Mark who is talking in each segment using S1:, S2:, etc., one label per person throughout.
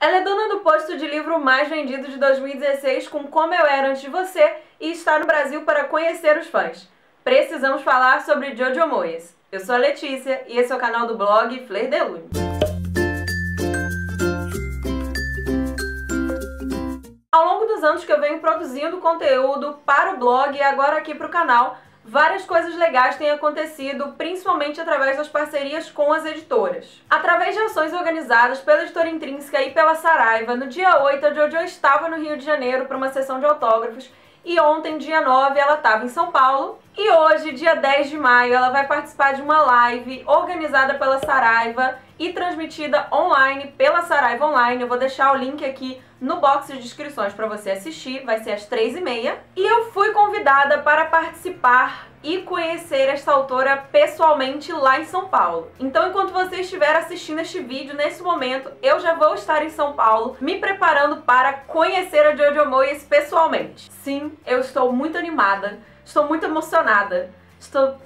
S1: Ela é dona do posto de livro mais vendido de 2016 com Como Eu Era Antes de Você e está no Brasil para conhecer os fãs. Precisamos falar sobre Jojo Moyes. Eu sou a Letícia e esse é o canal do blog Fleur de Lune. Ao longo dos anos que eu venho produzindo conteúdo para o blog e agora aqui para o canal, várias coisas legais têm acontecido, principalmente através das parcerias com as editoras. Através de ações organizadas pela Editora Intrínseca e pela Saraiva, no dia 8 a Jojo estava no Rio de Janeiro para uma sessão de autógrafos e ontem, dia 9, ela estava em São Paulo. E hoje, dia 10 de maio, ela vai participar de uma live organizada pela Saraiva e transmitida online pela Saraiva Online. Eu vou deixar o link aqui no box de descrições para você assistir, vai ser às 3h30. E eu fui convidada para participar e conhecer esta autora pessoalmente lá em São Paulo. Então, enquanto você estiver assistindo este vídeo, nesse momento, eu já vou estar em São Paulo, me preparando para conhecer a Jojo Moyes pessoalmente. Sim, eu estou muito animada, estou muito emocionada, estou...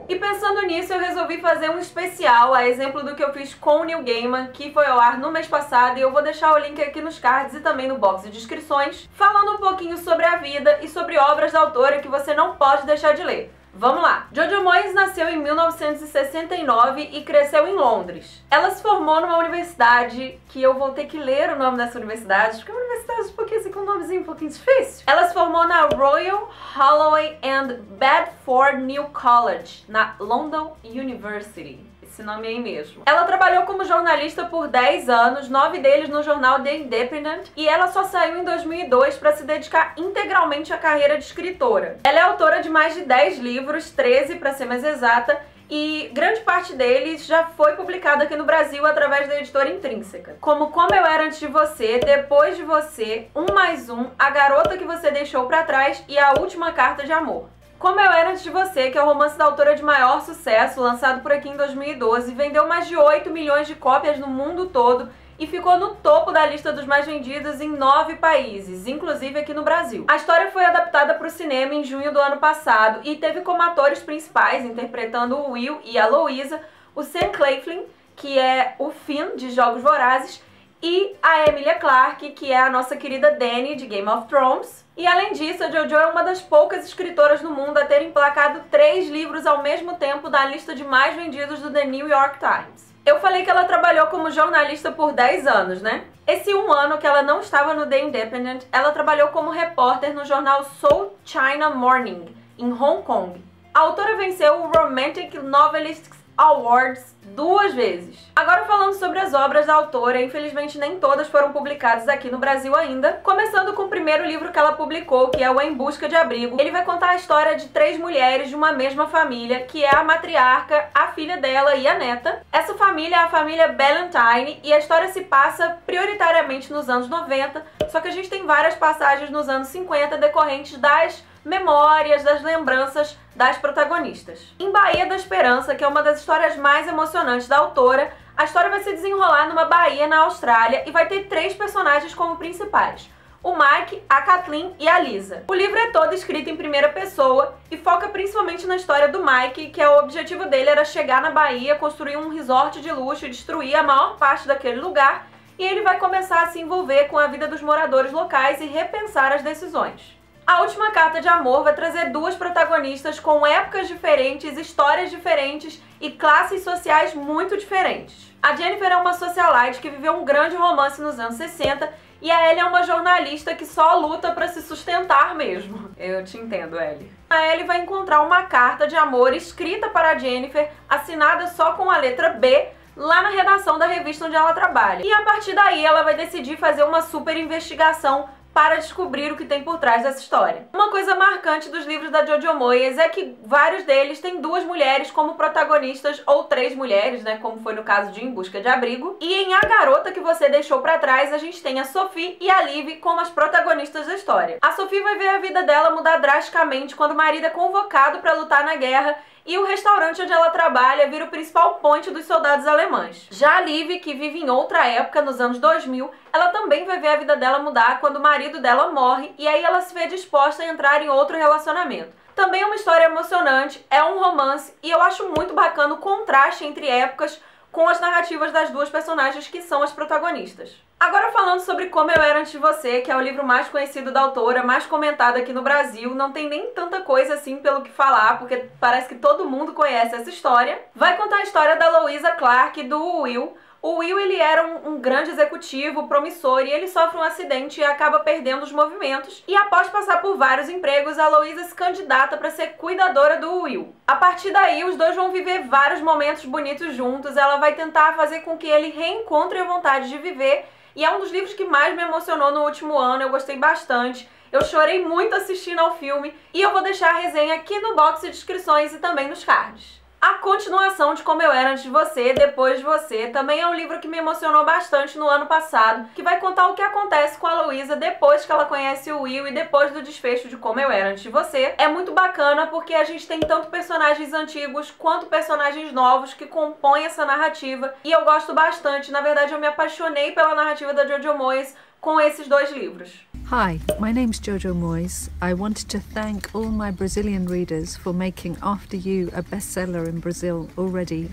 S1: E pensando nisso, eu resolvi fazer um especial, a exemplo do que eu fiz com o Neil Gaiman, que foi ao ar no mês passado, e eu vou deixar o link aqui nos cards e também no box de descrições, falando um pouquinho sobre a vida e sobre obras da autora que você não pode deixar de ler. Vamos lá! Jojo Moyes nasceu em 1969 e cresceu em Londres. Ela se formou numa universidade, que eu vou ter que ler o nome dessa universidade, porque é uma universidade um pouquinho assim, com um nomezinho um pouquinho difícil. Ela se formou na Royal Holloway and Bedford New College, na London University. Esse nome aí mesmo. Ela trabalhou como jornalista por 10 anos, 9 deles no jornal The Independent, e ela só saiu em 2002 para se dedicar integralmente à carreira de escritora. Ela é autora de mais de 10 livros, 13 para ser mais exata, e grande parte deles já foi publicada aqui no Brasil através da Editora Intrínseca. Como Eu Era Antes de Você, Depois de Você, Um Mais Um, A Garota que Você Deixou Pra Trás e A Última Carta de Amor. Como Eu Era Antes de Você, que é o romance da autora de maior sucesso, lançado por aqui em 2012, vendeu mais de 8 milhões de cópias no mundo todo e ficou no topo da lista dos mais vendidos em 9 países, inclusive aqui no Brasil. A história foi adaptada para o cinema em junho do ano passado e teve como atores principais, interpretando o Will e a Louisa, o Sam Claflin, que é o Finn de Jogos Vorazes, e a Emilia Clarke, que é a nossa querida Dany de Game of Thrones. E além disso, a Jojo é uma das poucas escritoras no mundo a ter emplacado 3 livros ao mesmo tempo na lista de mais vendidos do The New York Times. Eu falei que ela trabalhou como jornalista por 10 anos, né? Esse um ano que ela não estava no The Independent, ela trabalhou como repórter no jornal South China Morning, em Hong Kong. A autora venceu o Romantic Novelists Awards 2 vezes. Agora falando sobre as obras da autora, infelizmente nem todas foram publicadas aqui no Brasil ainda, começando com o primeiro livro que ela publicou, que é o Em Busca de Abrigo. Ele vai contar a história de 3 mulheres de uma mesma família, que é a matriarca, a filha dela e a neta. Essa família é a família Ballantyne e a história se passa prioritariamente nos anos 90, só que a gente tem várias passagens nos anos 50 decorrentes das memórias, das lembranças das protagonistas. Em Baía da Esperança, que é uma das histórias mais emocionantes da autora, a história vai se desenrolar numa baía na Austrália e vai ter 3 personagens como principais: o Mike, a Kathleen e a Lisa. O livro é todo escrito em primeira pessoa e foca principalmente na história do Mike, que o objetivo dele era chegar na Baía, construir um resort de luxo e destruir a maior parte daquele lugar, e ele vai começar a se envolver com a vida dos moradores locais e repensar as decisões. A Última Carta de Amor vai trazer 2 protagonistas com épocas diferentes, histórias diferentes e classes sociais muito diferentes. A Jennifer é uma socialite que viveu um grande romance nos anos 60 e a Ellie é uma jornalista que só luta para se sustentar mesmo. Eu te entendo, Ellie. A Ellie vai encontrar uma carta de amor escrita para a Jennifer, assinada só com a letra B, lá na redação da revista onde ela trabalha. E a partir daí ela vai decidir fazer uma super investigação para descobrir o que tem por trás dessa história. Uma coisa marcante dos livros da Jojo Moyes é que vários deles têm 2 mulheres como protagonistas, ou 3 mulheres, né, como foi no caso de Em Busca de Abrigo. E em A Garota que Você Deixou Pra Trás, a gente tem a Sophie e a Liv como as protagonistas da história. A Sophie vai ver a vida dela mudar drasticamente quando o marido é convocado para lutar na guerra e o restaurante onde ela trabalha vira o principal ponte dos soldados alemães. Já a Liv, que vive em outra época, nos anos 2000, ela também vai ver a vida dela mudar quando o marido dela morre e aí ela se vê disposta a entrar em outro relacionamento. Também é uma história emocionante, é um romance e eu acho muito bacana o contraste entre épocas, com as narrativas das duas personagens que são as protagonistas. Agora falando sobre Como Eu Era Antes de Você, que é o livro mais conhecido da autora, mais comentado aqui no Brasil, não tem nem tanta coisa assim pelo que falar, porque parece que todo mundo conhece essa história. Vai contar a história da Louisa Clark e do Will. O Will, ele era um grande executivo, promissor, e ele sofre um acidente e acaba perdendo os movimentos. E após passar por vários empregos, a Louisa se candidata para ser cuidadora do Will. A partir daí, os dois vão viver vários momentos bonitos juntos. Ela vai tentar fazer com que ele reencontre a vontade de viver, e é um dos livros que mais me emocionou no último ano. Eu gostei bastante. Eu chorei muito assistindo ao filme, e eu vou deixar a resenha aqui no box de descrições e também nos cards. A continuação de Como Eu Era Antes de Você, Depois de Você, também é um livro que me emocionou bastante no ano passado, que vai contar o que acontece com a Louisa depois que ela conhece o Will e depois do desfecho de Como Eu Era Antes de Você. É muito bacana porque a gente tem tanto personagens antigos quanto personagens novos que compõem essa narrativa, e eu gosto bastante. Na verdade, eu me apaixonei pela narrativa da Jojo Moyes com esses dois livros.
S2: Hi, my name's Jojo Moyes. I wanted to thank all my Brazilian readers for making After You a bestseller in Brazil already.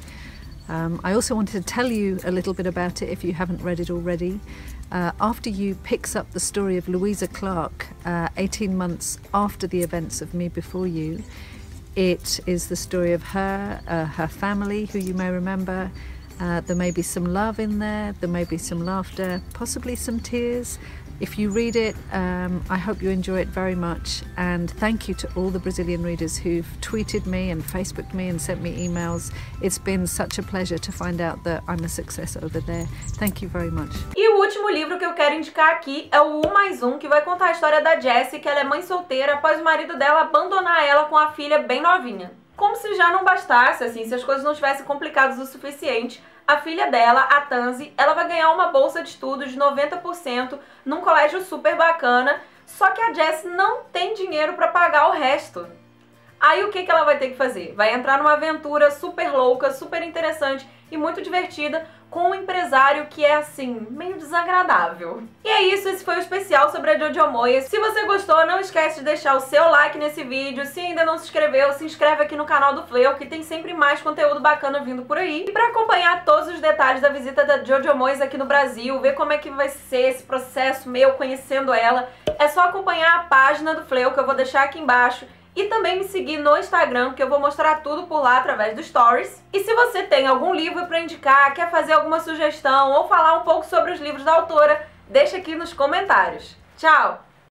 S2: I also wanted to tell you a little bit about it if you haven't read it already. After You picks up the story of Louisa Clark 18 months after the events of Me Before You. It is the story of her, her family, who you may remember. There may be some love in there may be some laughter, possibly some tears. If you read it, I hope you enjoy it very much, and thank you to all the Brazilian readers who've tweeted me and Facebooked me and sent me emails. It's been such a pleasure to find out that I'm a success over there. Thank you very much.
S1: E o último livro que eu quero indicar aqui é o 1+1, que vai contar a história da Jessie, que ela é mãe solteira após o marido dela abandonar ela com a filha bem novinha. Como se já não bastasse, assim, se as coisas não estivessem complicadas o suficiente, a filha dela, a Tansy, ela vai ganhar uma bolsa de estudo de 90% num colégio super bacana, só que a Jessie não tem dinheiro para pagar o resto. Aí o que ela vai ter que fazer? Vai entrar numa aventura super louca, super interessante e muito divertida com um empresário que é, assim, meio desagradável. E é isso, esse foi o especial sobre a Jojo Moyes. Se você gostou, não esquece de deixar o seu like nesse vídeo. Se ainda não se inscreveu, se inscreve aqui no canal do Fleur, que tem sempre mais conteúdo bacana vindo por aí. E para acompanhar todos os detalhes da visita da Jojo Moyes aqui no Brasil, ver como é que vai ser esse processo meu conhecendo ela, é só acompanhar a página do Fleur, que eu vou deixar aqui embaixo. E também me seguir no Instagram, que eu vou mostrar tudo por lá através do Stories. E se você tem algum livro para indicar, quer fazer alguma sugestão ou falar um pouco sobre os livros da autora, deixa aqui nos comentários. Tchau!